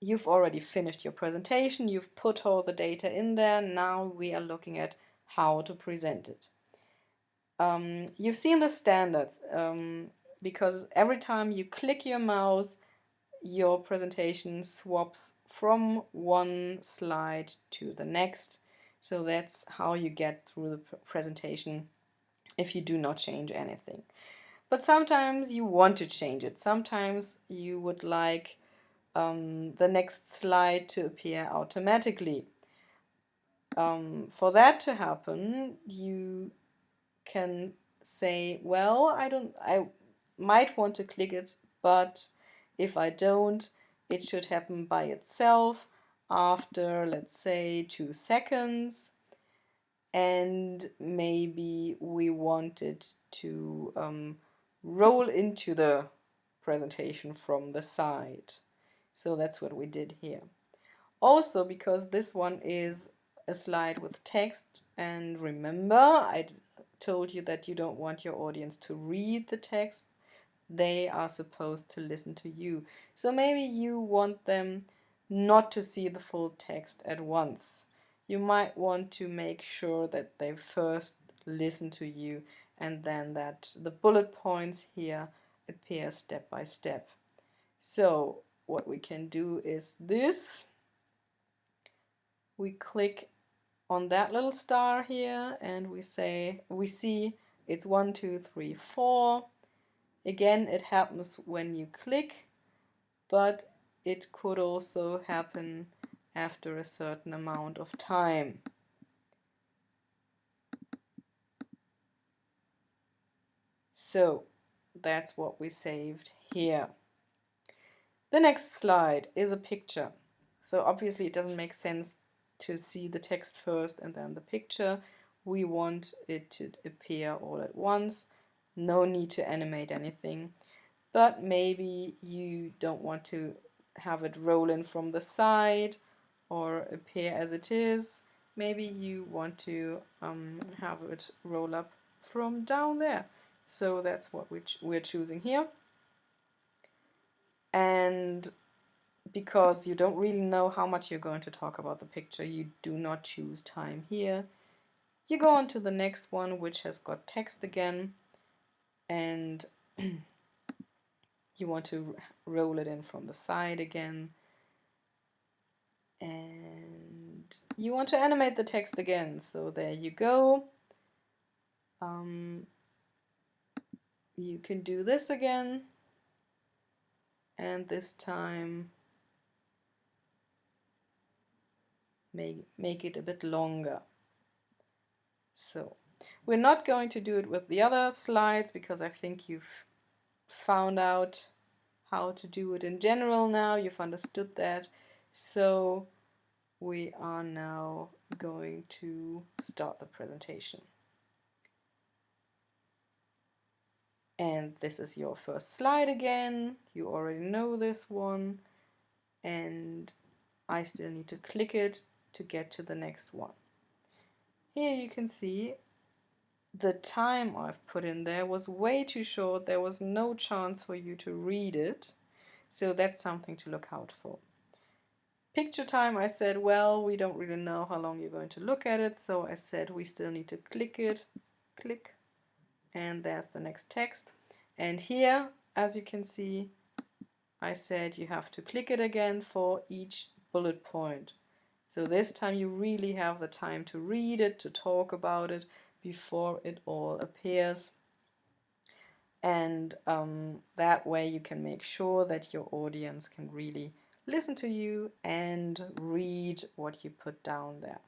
you've already finished your presentation, you've put all the data in there, now we are looking at how to present it. You've seen the standards, because every time you click your mouse, your presentation swaps from one slide to the next. So that's how you get through the presentation if you do not change anything. But sometimes you want to change it. Sometimes you would like the next slide to appear automatically. For that to happen, you can say, well, I might want to click it, but if I don't, it should happen by itself after, let's say, 2 seconds. And maybe we wanted to roll into the presentation from the side. So that's what we did here. Also, because this one is a slide with text, and remember, I told you that you don't want your audience to read the text, they are supposed to listen to you. So maybe you want them not to see the full text at once. You might want to make sure that they first listen to you and then that the bullet points here appear step by step. So what we can do is this. We click on that little star here and we see it's 1, 2, 3, 4. Again, it happens when you click, but it could also happen after a certain amount of time. So that's what we saved here. The next slide is a picture. So obviously it doesn't make sense to see the text first and then the picture. We want it to appear all at once. No need to animate anything. But maybe you don't want to have it roll in from the side or appear as it is. Maybe you want to have it roll up from down there. So that's what we're choosing here. And because you don't really know how much you're going to talk about the picture, you do not choose time here. You go on to the next one, which has got text again, and you want to roll it in from the side again. And you want to animate the text again, so there you go. You can do this again, and this time make it a bit longer. So we're not going to do it with the other slides because I think you've found out how to do it in general now. You've understood that. So we are now going to start the presentation. And this is your first slide again. You already know this one. And I still need to click it to get to the next one. Here you can see the time I've put in there was way too short. There was no chance for you to read it. So that's something to look out for. Picture time, I said, well, we don't really know how long you're going to look at it. So I said we still need to click it. Click. And there's the next text. And here, as you can see, I said you have to click it again for each bullet point. So this time you really have the time to read it, to talk about it before it all appears. And that way you can make sure that your audience can really listen to you and read what you put down there.